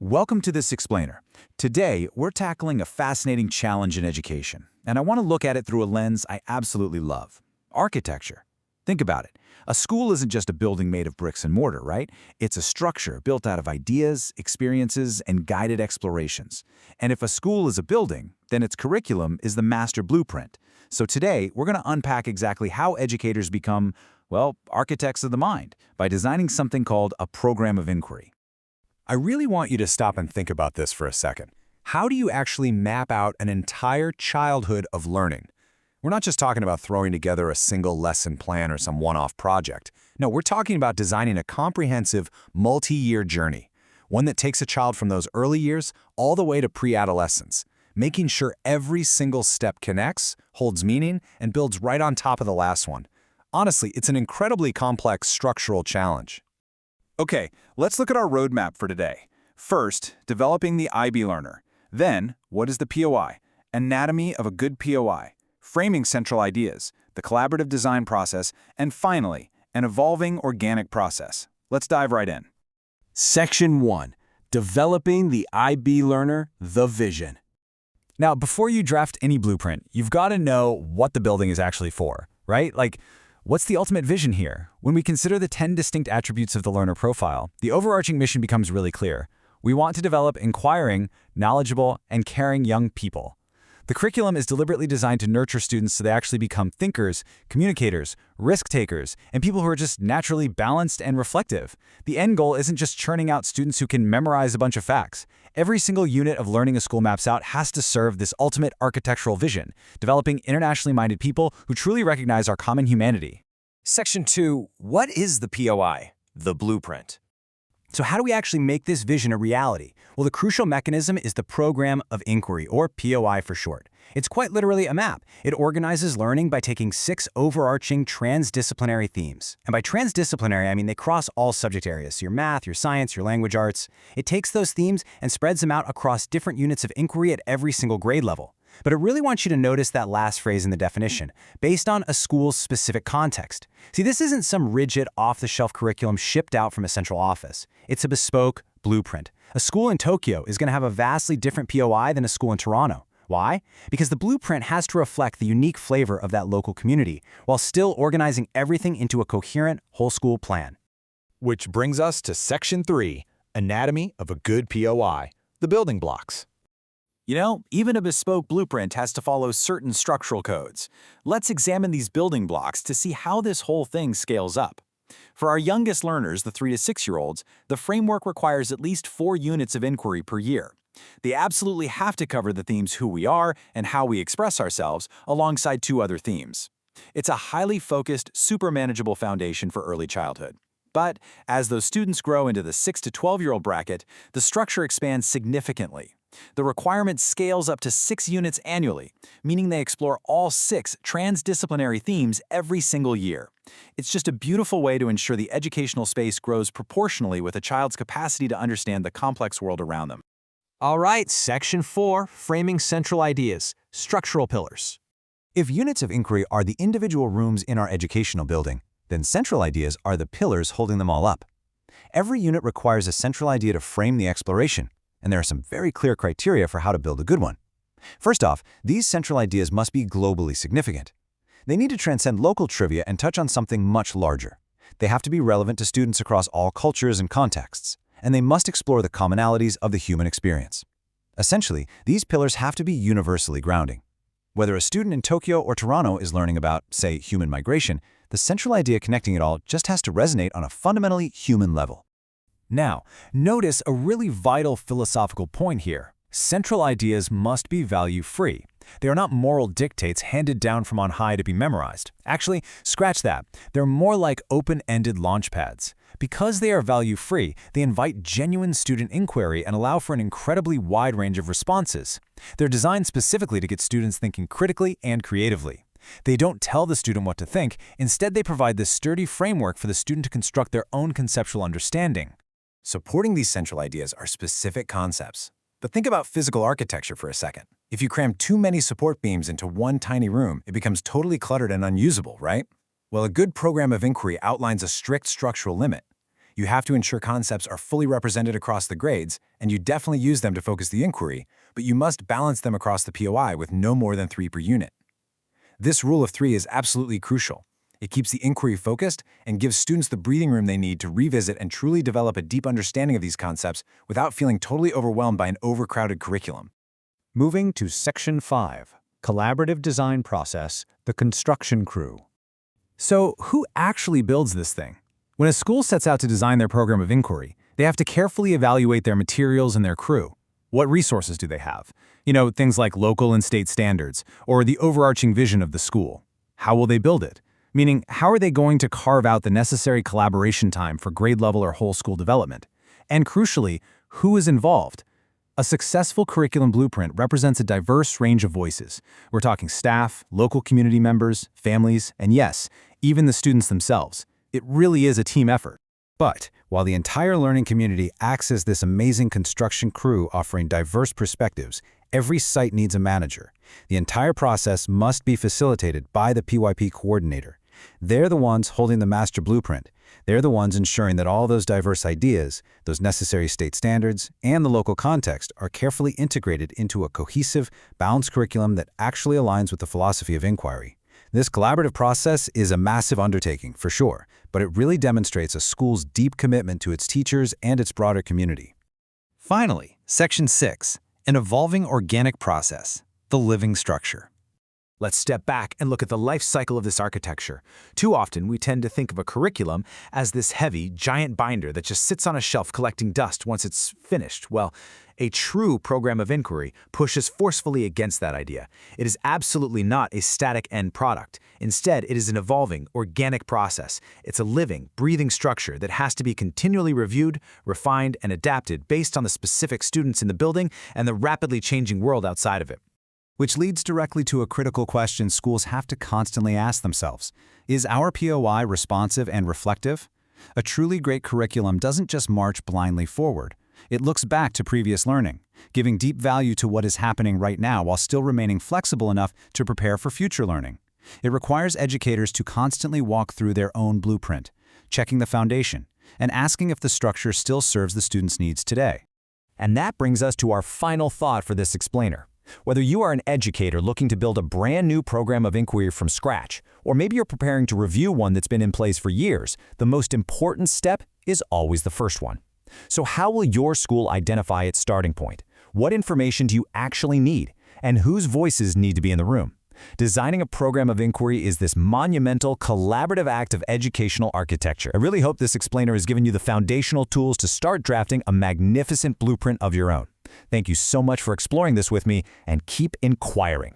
Welcome to this explainer. Today, we're tackling a fascinating challenge in education, and I want to look at it through a lens I absolutely love: architecture. Think about it. A school isn't just a building made of bricks and mortar, right? It's a structure built out of ideas, experiences, and guided explorations. And if a school is a building, then its curriculum is the master blueprint. So today, we're going to unpack exactly how educators become, well, architects of the mind by designing something called a program of inquiry. I really want you to stop and think about this for a second. How do you actually map out an entire childhood of learning? We're not just talking about throwing together a single lesson plan or some one-off project. No, we're talking about designing a comprehensive, multi-year journey, one that takes a child from those early years all the way to pre-adolescence, making sure every single step connects, holds meaning, and builds right on top of the last one. Honestly, it's an incredibly complex structural challenge. Okay, let's look at our roadmap for today. First, developing the IB learner. Then, what is the POI? Anatomy of a good POI. Framing central ideas, the collaborative design process, and finally, an evolving organic process. Let's dive right in. Section 1. Developing the IB learner, the vision. Now, before you draft any blueprint, you've got to know what the building is actually for, right? Like, what's the ultimate vision here? When we consider the 10 distinct attributes of the learner profile, the overarching mission becomes really clear. We want to develop inquiring, knowledgeable, and caring young people. The curriculum is deliberately designed to nurture students so they actually become thinkers, communicators, risk-takers, and people who are just naturally balanced and reflective. The end goal isn't just churning out students who can memorize a bunch of facts. Every single unit of learning a school maps out has to serve this ultimate architectural vision, developing internationally minded people who truly recognize our common humanity. Section 2. What is the POI? The blueprint. So how do we actually make this vision a reality? Well, the crucial mechanism is the Program of Inquiry, or POI for short. It's quite literally a map. It organizes learning by taking 6 overarching transdisciplinary themes. And by transdisciplinary, I mean they cross all subject areas, so your math, your science, your language arts. It takes those themes and spreads them out across different units of inquiry at every single grade level. But I really want you to notice that last phrase in the definition, based on a school's specific context. See, this isn't some rigid, off-the-shelf curriculum shipped out from a central office. It's a bespoke blueprint. A school in Tokyo is going to have a vastly different POI than a school in Toronto. Why? Because the blueprint has to reflect the unique flavor of that local community, while still organizing everything into a coherent, whole-school plan. Which brings us to Section 3, Anatomy of a Good POI, the building blocks. You know, even a bespoke blueprint has to follow certain structural codes. Let's examine these building blocks to see how this whole thing scales up. For our youngest learners, the 3 to 6-year-olds, the framework requires at least 4 units of inquiry per year. They absolutely have to cover the themes who we are and how we express ourselves, alongside 2 other themes. It's a highly focused, super manageable foundation for early childhood. But as those students grow into the 6 to 12-year-old bracket, the structure expands significantly. The requirement scales up to 6 units annually, meaning they explore all 6 transdisciplinary themes every single year. It's just a beautiful way to ensure the educational space grows proportionally with a child's capacity to understand the complex world around them. All right, Section 4, Framing Central Ideas, Structural Pillars. If units of inquiry are the individual rooms in our educational building, then central ideas are the pillars holding them all up. Every unit requires a central idea to frame the exploration, and there are some very clear criteria for how to build a good one. First off, these central ideas must be globally significant. They need to transcend local trivia and touch on something much larger. They have to be relevant to students across all cultures and contexts, and they must explore the commonalities of the human experience. Essentially, these pillars have to be universally grounding. Whether a student in Tokyo or Toronto is learning about, say, human migration, the central idea connecting it all just has to resonate on a fundamentally human level. Now, notice a really vital philosophical point here. Central ideas must be value-free. They are not moral dictates handed down from on high to be memorized. Actually, scratch that. They're more like open-ended launchpads. Because they are value-free, they invite genuine student inquiry and allow for an incredibly wide range of responses. They're designed specifically to get students thinking critically and creatively. They don't tell the student what to think. Instead, they provide this sturdy framework for the student to construct their own conceptual understanding. Supporting these central ideas are specific concepts. But think about physical architecture for a second. If you cram too many support beams into one tiny room, it becomes totally cluttered and unusable, right? Well, a good program of inquiry outlines a strict structural limit. You have to ensure concepts are fully represented across the grades, and you definitely use them to focus the inquiry, but you must balance them across the POI with no more than 3 per unit. This rule of 3 is absolutely crucial. It keeps the inquiry focused and gives students the breathing room they need to revisit and truly develop a deep understanding of these concepts without feeling totally overwhelmed by an overcrowded curriculum. Moving to Section 5, Collaborative Design Process, the Construction Crew. So, who actually builds this thing? When a school sets out to design their program of inquiry, they have to carefully evaluate their materials and their crew. What resources do they have? Things like local and state standards, or the overarching vision of the school. How will they build it? Meaning, how are they going to carve out the necessary collaboration time for grade level or whole school development? And crucially, who is involved? A successful curriculum blueprint represents a diverse range of voices. We're talking staff, local community members, families, and yes, even the students themselves. It really is a team effort. But while the entire learning community acts as this amazing construction crew offering diverse perspectives, every site needs a manager. The entire process must be facilitated by the PYP coordinator. They're the ones holding the master blueprint. They're the ones ensuring that all those diverse ideas, those necessary state standards, and the local context are carefully integrated into a cohesive, balanced curriculum that actually aligns with the philosophy of inquiry. This collaborative process is a massive undertaking, for sure, but it really demonstrates a school's deep commitment to its teachers and its broader community. Finally, Section 6, an evolving organic process, the living structure. Let's step back and look at the life cycle of this architecture. Too often, we tend to think of a curriculum as this heavy, giant binder that just sits on a shelf collecting dust once it's finished. Well, a true program of inquiry pushes forcefully against that idea. It is absolutely not a static end product. Instead, it is an evolving, organic process. It's a living, breathing structure that has to be continually reviewed, refined, and adapted based on the specific students in the building and the rapidly changing world outside of it. Which leads directly to a critical question schools have to constantly ask themselves. Is our POI responsive and reflective? A truly great curriculum doesn't just march blindly forward. It looks back to previous learning, giving deep value to what is happening right now while still remaining flexible enough to prepare for future learning. It requires educators to constantly walk through their own blueprint, checking the foundation, and asking if the structure still serves the students' needs today. And that brings us to our final thought for this explainer. Whether you are an educator looking to build a brand new program of inquiry from scratch, or maybe you're preparing to review one that's been in place for years, the most important step is always the first one. So how will your school identify its starting point? What information do you actually need? And whose voices need to be in the room? Designing a program of inquiry is this monumental, collaborative act of educational architecture. I really hope this explainer has given you the foundational tools to start drafting a magnificent blueprint of your own. Thank you so much for exploring this with me, and keep inquiring.